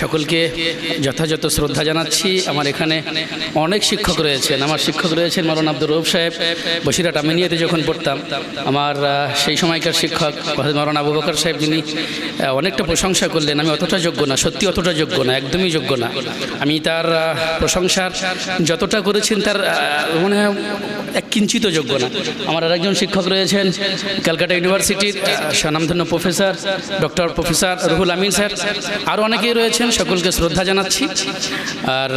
সকলকে যথাযথ শ্রদ্ধা জানাচ্ছি। আমার এখানে অনেক শিক্ষক রয়েছেন। আমার শিক্ষক রয়েছেন মাওলানা আব্দুর রউফ সাহেব, বসিরহাট আমিনিয়াতে যখন পড়তাম। আমার সেই সময়কার শিক্ষক মাওলানা আবু বকর সাহেব, যিনি অনেকটা প্রশংসা করলেন। আমি অতটা যোগ্য না, সত্যি অতটা যোগ্য না, একদমই যোগ্য না। আমি তার প্রশংসার যতটা করেছেন তার মনে হয় এক কিঞ্চিতও যোগ্য না। আমার আরেকজন শিক্ষক রয়েছেন ক্যালকাটা ইউনিভার্সিটির স্বনামধন্য professor doctor professor Ruhul Amin sir, আরও অনেকেই রয়েছেন। সকলকে শ্রদ্ধা জানাচ্ছি। আর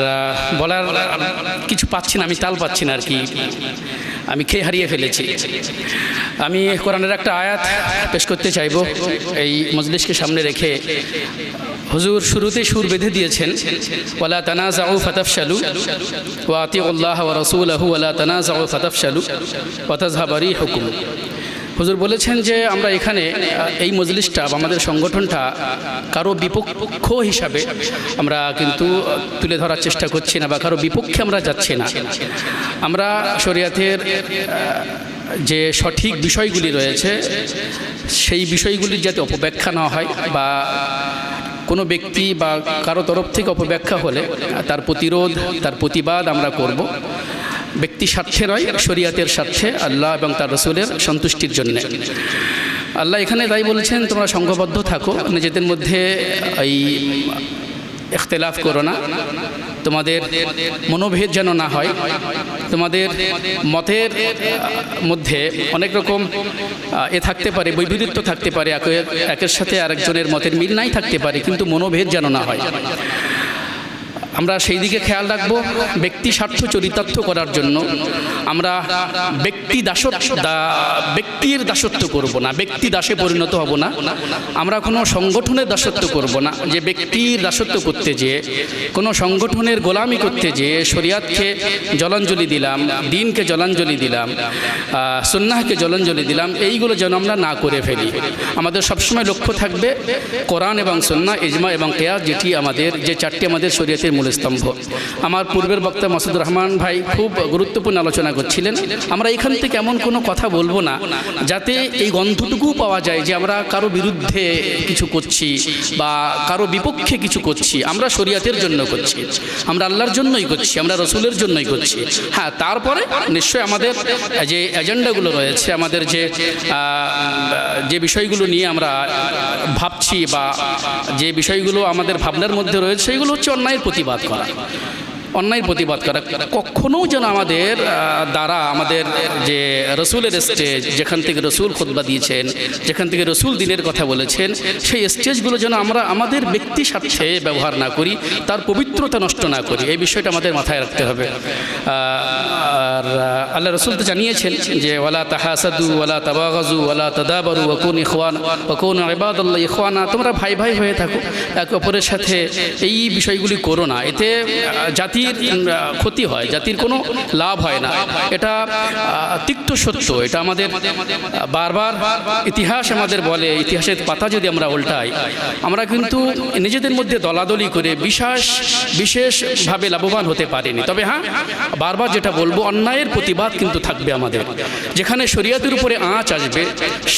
বলার কিছু পাচ্ছি না, আমি তাল পাচ্ছি না আর কি, আমি খেয়ে হারিয়ে ফেলেছি। আমি কোরআনের একটা আয়াত পেশ করতে চাইব এই মজলিসকে সামনে রেখে। হুজুর শুরুতে সুর বেঁধে দিয়েছেন, ওয়ালা তানাযাউ ফাতাফশালু ওয়া আতিউল্লাহ ওয়া রাসূলাহু ওয়ালা তানাযাউ ফাতাফশালু ওয়া তাযহাবা রিহুকুম। হুজুর বলেছেন যে আমরা এখানে এই মজলিসটা বা আমাদের সংগঠনটা কারো বিপক্ষ হিসাবে আমরা কিন্তু তুলে ধরার চেষ্টা করছি না, বা কারো বিপক্ষে আমরা যাচ্ছি না। আমরা শরিয়াতের যে সঠিক বিষয়গুলি রয়েছে সেই বিষয়গুলির যাতে অপব্যাখ্যা না হয়, বা কোনো ব্যক্তি বা কারো তরফ থেকে অপব্যাখ্যা হলে তার প্রতিরোধ, তার প্রতিবাদ আমরা করব। ব্যক্তি স্বার্থে নয়, শরিয়াতের স্বার্থে, আল্লাহ এবং তার রাসূলের সন্তুষ্টির জন্য। আল্লাহ এখানে তাই বলেছেন, তোমরা সংঘবদ্ধ থাকো, নিজেদের মধ্যে এই ইখতিলাফ করো না, তোমাদের মনোভেদ যেন না হয়, তোমাদের মতের মধ্যে অনেক রকম থাকতে পারে, বৈবিধ্যত্ব থাকতে পারে, একের সাথে আরেকজনের মতের মিল নাই থাকতে পারে, কিন্তু মনোভেদ যেন না হয়। আমরা সেই দিকে খেয়াল রাখবো। ব্যক্তি স্বার্থ চরিতার্থ করার জন্য আমরা ব্যক্তির দাসত্ব করব না, ব্যক্তি দাসে পরিণত হব না। আমরা কোনো সংগঠনের দাসত্ব করব না, যে ব্যক্তির দাসত্ব করতে যেয়ে, কোনো সংগঠনের গোলামি করতে যেয়ে শরিয়াতকে জলাঞ্জলি দিলাম, দিনকে জলাঞ্জলি দিলাম, সুন্নাহকে জলাঞ্জলি দিলাম, এইগুলো যেন আমরা না করে ফেলি। আমাদের সবসময় লক্ষ্য থাকবে কোরআন এবং সুন্নাহ, ইজমা এবং কিয়াস, যেটি আমাদের যে চারটি আমাদের শরিয়াতের মূল স্তম্ভ। আমার পূর্বের বক্তা মাসুদুর রহমান ভাই খুব গুরুত্বপূর্ণ আলোচনা করছিলেন। আমরা এখান থেকে এমন কোনো কথা বলবো না যাতে এই গন্ধটুকু পাওয়া যায় যে আমরা কারো বিরুদ্ধে কিছু করছি বা কারো বিপক্ষে কিছু করছি। আমরা শরিয়াতের জন্য করছি, আমরা আল্লাহর জন্যই করছি, আমরা রসুলের জন্যই করছি। হ্যাঁ, তারপরে নিশ্চয় আমাদের যে এজেন্ডাগুলো রয়েছে, আমাদের যে বিষয়গুলো নিয়ে আমরা ভাবছি বা যে বিষয়গুলো আমাদের ভাবনার মধ্যে রয়েছে, সেইগুলো হচ্ছে অন্যায়ের প্রতিবাদ করা, অন্যায়ের প্রতিবাদ করা। কখনও যেন আমাদের দ্বারা আমাদের যে রসুলের স্টেজ, যেখান থেকে রসুল খুতবা দিয়েছেন, যেখান থেকে রসুল দিনের কথা বলেছেন, সেই স্টেজগুলো যেন আমরা আমাদের ব্যক্তি স্বার্থে ব্যবহার না করি, তার পবিত্রতা নষ্ট না করি। এই বিষয়টা আমাদের মাথায় রাখতে হবে। আর আল্লাহ রসুল তো জানিয়েছেন যে ওয়ালা তাহাসাদু ওয়ালা তাবাগাজু ওয়ালা তাদাবারু ওয়াকুনু ইবাদাল্লাহি ইখওয়ানা, তোমরা ভাই ভাই হয়ে থাকো, একে অপরের সাথে এই বিষয়গুলি করো না। এতে জাতির ক্ষতি হয়, জাতির কোনো লাভ হয় না। এটা তিক্ত সত্য। এটা আমাদের বারবার ইতিহাস আমাদের বলে, ইতিহাসের পাতা যদি আমরা উল্টাই, আমরা কিন্তু নিজেদের মধ্যে দলাদলি করে বিশেষভাবে লাভবান হতে পারিনি। তবে হ্যাঁ, বারবার যেটা বলবো, অন্যায়ের প্রতিবাদ কিন্তু থাকবে আমাদের। যেখানে শরিয়াতের উপরে আঁচ আসবে,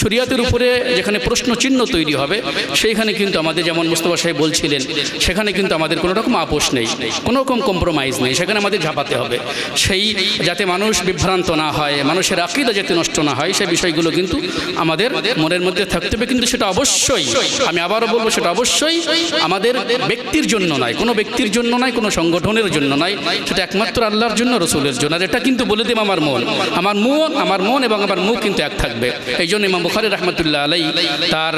শরিয়াতের উপরে যেখানে প্রশ্ন চিহ্ন তৈরি হবে, সেইখানে কিন্তু আমাদের, যেমন মুস্তাফা সাহেব বলছিলেন, সেখানে কিন্তু আমাদের কোনো রকম আপোষ নেই, কোনো রকম কম্প্রোমাইজ নেই, সেখানে আমাদের ঝাঁপাতে হবে। সেই যাতে মানুষ বিভ্রান্ত না হয়, মানুষের আকীদা যাতে নষ্ট না হয়, সেই বিষয়গুলো কিন্তু আমাদের মনের মধ্যে থাকতে হবে। কিন্তু সেটা অবশ্যই, আমি আবারও বলবো, সেটা অবশ্যই আমাদের ব্যক্তির জন্য নয়, কোনো ব্যক্তির জন্য নয়, কোনো সংগঠনের জন্য নয়, সেটা একমাত্র আল্লাহর জন্য, রসুলের জন্য। আর এটা কিন্তু বলে দেব, আমার মন এবং আমার মুখ কিন্তু এক থাকবে। এই জন্য ইমাম বুখারী রাহমাতুল্লাহ আলাইহি তার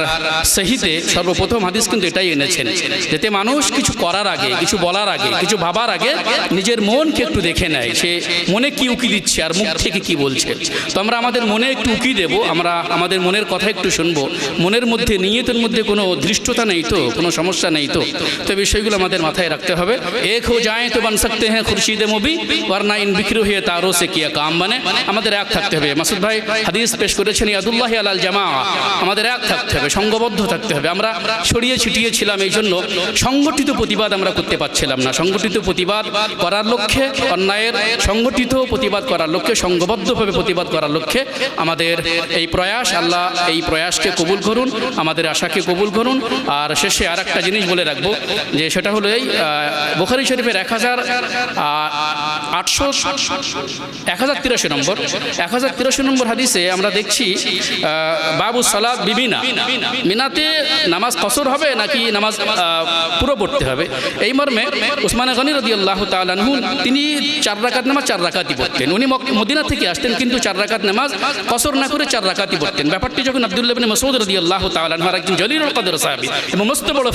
সহিতে সর্বপ্রথম হাদিস কিন্তু এটাই এনেছেন, যাতে মানুষ কিছু করার আগে, কিছু বলার আগে, কিছু ভাবার আগে নিজের মনকে একটু দেখে নেয়, সে মনে কি উকি দিচ্ছে আর মুখ থেকে কি বলছে। তো আমরা আমাদের মনে একটু উকি দেবো, আমরা আমাদের মনের কথা একটু শুনবো। মনের মধ্যে, নিয়তের মধ্যে কোনো ধৃষ্টতা নেই তো, কোনো সমস্যা নেই তো। তো বিষয়গুলো আমাদের মাথায় রাখতে হবে। এক হো যায় তো বান সকতে হ্যাঁ খুরশিদে মুবি, ওয়ারনা ইন বিক্রি হয়ে তারও সে কিয়া কাম, মানে আমাদের এক থাকতে হবে। মাসুদ ভাই হাদিস পেশ করেছেন, ইয়াদুল্লাহি আলাল জামা, আমাদের এক থাকতে হবে, সংঘবদ্ধ থাকতে হবে। আমরা ছড়িয়ে ছিটিয়ে ছিলাম, এই জন্য সংগঠিত প্রতিবাদ আমরা করতে পারছিলাম না। সংগঠিত প্রতিবাদ করার লক্ষ্যে, অন্যায়ের সংগঠিত প্রতিবাদ করার লক্ষ্যে, সংঘবদ্ধভাবে প্রতিবাদ করার লক্ষ্যে আমাদের এই প্রয়াস, আল্লাহ এই প্রয়াসকে কবুল করুন, আমাদের আশাকে কবুল করুন। আর শেষে আর একটা জিনিস বলে রাখবো, যে সেটা হলো এই বুখারী শরীফের 1083 নম্বর হাদিসে আমরা দেখছি বাবু সালাত বিমিনা, মিনাতে নামাজ কসর হবে নাকি নামাজ পুরো পড়তে হবে, এই মর্মে উসমান গনি রাদিয়াল্লাহু তাআলা আনহু তিনি 4 রাকাত নামাজ 4 রাকাতই পড়তেন। উনি মদিনা থেকে আসতেন, কিন্তু 4 রাকাত নামাজ কসর না করে 4 রাকাতই পড়তেন। ব্যাপারটি যখন আব্দুল্লাহ ইবনে মাসউদ রাদিয়াল্লাহু তাআলা আনহু, একজন জলিলুল কদর সাহাবী এবং মস্ত বড়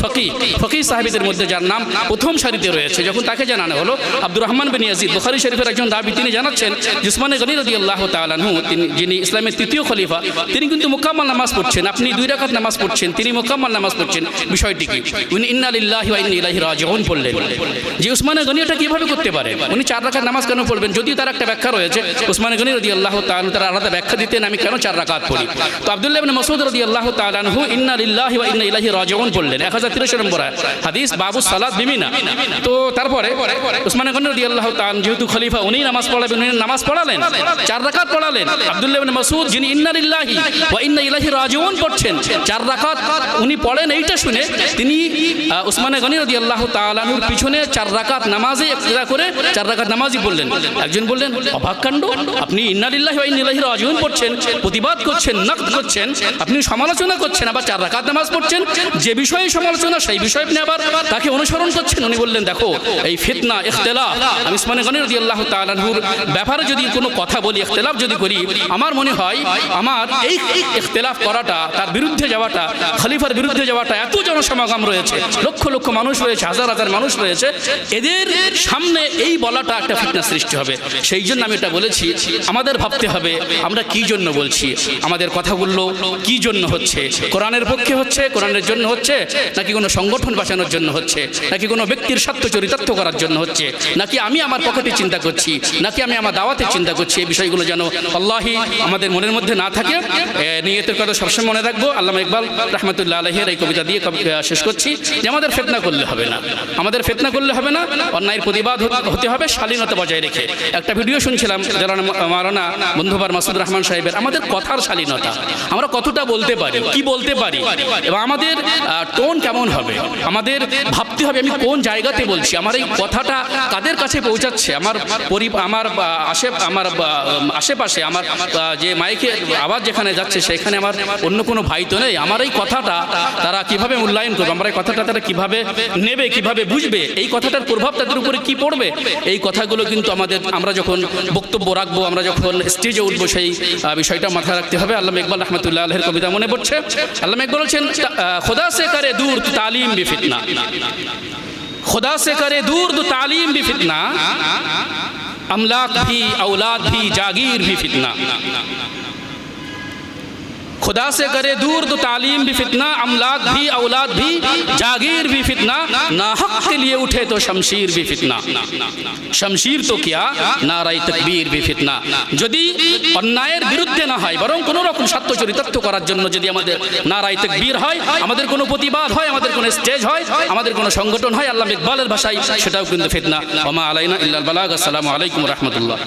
ফকিহ সাহাবীদের মধ্যে যার নাম প্রথম সারিতে রয়েছে, যখন তাকে জানানো হলো আব্দুর রহমান বিন ইয়াজিদ বুখারী শরীফের একজন রাবী, তিনি জানাচ্ছেন যে উসমান গনি রাদিয়াল্লাহু তাআলা আনহু যিনি ইসলামের তৃতীয় খলিফা, তিনি কিন্তু মুকাম্মাল নামাজ পড়ছেন, আপনি 2 রাকাত নামাজ পড়ছেন, তিনি মুকাম্মাল নামাজ পড়ছেন। বিষয়টি কি? উনি ইন্না লিল্লাহি ওয়া ইন্না ইলাইহি রাজিউন পড়লেন। যে উসমান গনি এটা কিভাবে করতে পারে? উনি 4 রাকাত নামাজ কেন পড়বেন? যদিও তার একটা ব্যাখ্যা রয়েছে, উসমান গনি রাদিয়াল্লাহু তাআলা তার আলাদা ব্যাখ্যা দিতেন আমি কেন 4 রাকাত পড়ি। তো আব্দুল্লাহ ইবনে মাসউদ রাদিয়াল্লাহু তাআলা আনহু ইন্না লিল্লাহি ওয়া ইন্না ইলাইহি রাজিউন পড়লেন। 1083 নম্বর হাদিস বাবু সালাত বিমিনা। তো তারপরে উসমান গনি রাদিয়াল্লাহু তাআলা যেহেতু খলিফা, উনি নামাজ পড়াবেন, উনি নামাজ পড়ালেন, 4 রাকাত পড়ালেন। আব্দুল্লাহ ইবনে মাসউদ যিনি ইন্না লিল্লাহি ওয়া ইন্না ইলাইহি রাজিউন পড়ছেন, 4 রাকাত উনি পড়েন, এইটা শুনে তিনি উসমান গনি রাদিয়াল্লাহু তাআলা আনহুর পিছনে 4 রাকাত নামাজে ইক্তেদা করে 4 রাকাত নামাজই পড়লেন। একজন বললেন, অবাক কাণ্ড, আপনি ইন্না লিল্লাহি ওয়া ইন্না ইলাইহি রাজিউন পড়ছেন, প্রতিবাদ করছেন, নকদ করছেন, আপনি সমালোচনা করছেন, আবার 4 রাকাত নামাজ পড়ছেন, যে বিষয়ে সমালোচনা সেই বিষয়ে আপনি আবার তাকে অনুসরণ করছেন। উনি বললেন, দেখো এই ফিতনা ইখতিলাফ, আমি উসমান গনি রাদিয়াল্লাহু তাআলা আনহুর ব্যাপারে যদি কোনো কথা বলি, ইখতিলাফ যদি করি, আমার মনে হয় আমার এই ইখতিলাফ করাটা, তার বিরুদ্ধে যাওয়াটা, খলিফার বিরুদ্ধে যাওয়াটা, এত জনসমাগম রয়েছে, লক্ষ লক্ষ মানুষ রয়েছে, হাজার হাজার মানুষ রয়েছে, এদের সামনে এই বলাটা একটা ফিতনা সৃষ্টি হবে। সেই জন্য আমি এটা বলেছি, আমাদের ভাবতে হবে আমরা কি জন্য বলছি, আমাদের কথাগুলো কি জন্য হচ্ছে, কোরআনের পক্ষে হচ্ছে, কোরআনের জন্য হচ্ছে, নাকি কোনো সংগঠন বাঁচানোর জন্য হচ্ছে, নাকি কোনো ব্যক্তির স্বার্থ চরিতার্থ করার জন্য হচ্ছে, নাকি আমি আমার পকেটে চিন্তা করছি, নাকি আমি আমার দাওয়াতে চিন্তা করছি। এই বিষয়গুলো যেন আল্লাহি আমাদের মনের মধ্যে না থাকে। নিয়তের কথা সবসময় মনে রাখবো। আল্লামা ইকবাল রাহমাতুল্লাহ আলাইহির এই কবিতা দিয়ে শেষ করছি যে আমাদের ফিতনা করলে হবে না, আমাদের ফিতনা করলে হবে না, অন্যায়ের প্রতিবাদ হতে হবে শালীনতা বজায় রেখে। একটা ভিডিও শুনছিলাম যারা মাওলানা বন্ধুবার মাসুদ রহমান সাহেবের, আমাদের কথার শালীনতা, আমরা কতটা বলতে পারি, কি বলতে পারি, এবং আমাদের টোন কেমন হবে, আমাদের ভাবতে হবে আমি কোন জায়গাতে বলছি, আমার এই কথাটা কাদের কাছে পৌঁছাচ্ছে, আমার আশেপাশে আমার যে মাইকে আওয়াজ যেখানে যাচ্ছে সেখানে আমার অন্য কোনো ভাই তো নেই, আমার এই কথাটা তারা কিভাবে মূল্যায়ন করবে, আমার এই কথাটা তারা কিভাবে নেবে, কিভাবে বুঝবে, এই কথাটার প্রভাব তাদের উপরে কি পড়বে, এই কথাগুলো কিন্তু আমরা যখন বক্তব্য রাখবো, আমরা যখন স্টেজে উঠবো, সেই বিষয়টা মাথায় রাখতে হবে। আল্লামা ইকবাল রাহমাতুল্লাহ আলাইহির কবিতা মনে পড়ছে। আল্লামা ইকবাল বলছেন, খোদা সে করে দূর তু তালিম বি ফিতনা, खुदा से करे दूर तो तालीम भी फितना, अमलाक भी औलाद भी जागीर भी फितना। खुदा से करे दूर तो तालीम भी फितना, अमलाक भी औलाद भी जागीर भी फितना, नाहक के लिए उठे तो शमशीर भी फितना, शमशीर तो क्या नाराय तकबीर भी फितना। যদি অন্যায়ের বিরুদ্ধে না হয়, বরং কোনো রকম সত্য চরিতার্থ করার জন্য যদি আমাদের নারায় তাকবীর হয়, আমাদের কোনো প্রতিবাদ হয়, আমাদের কোনো স্টেজ হয়, আমাদের কোনো সংগঠন হয়, আল্লামা ইকবালের ভাষায় সেটাও কিন্তু ফিতনা। ওয়া মা আলাইনা ইল্লাল বালাগ। আসসালামু আলাইকুম ওয়া রাহমাতুল্লাহ।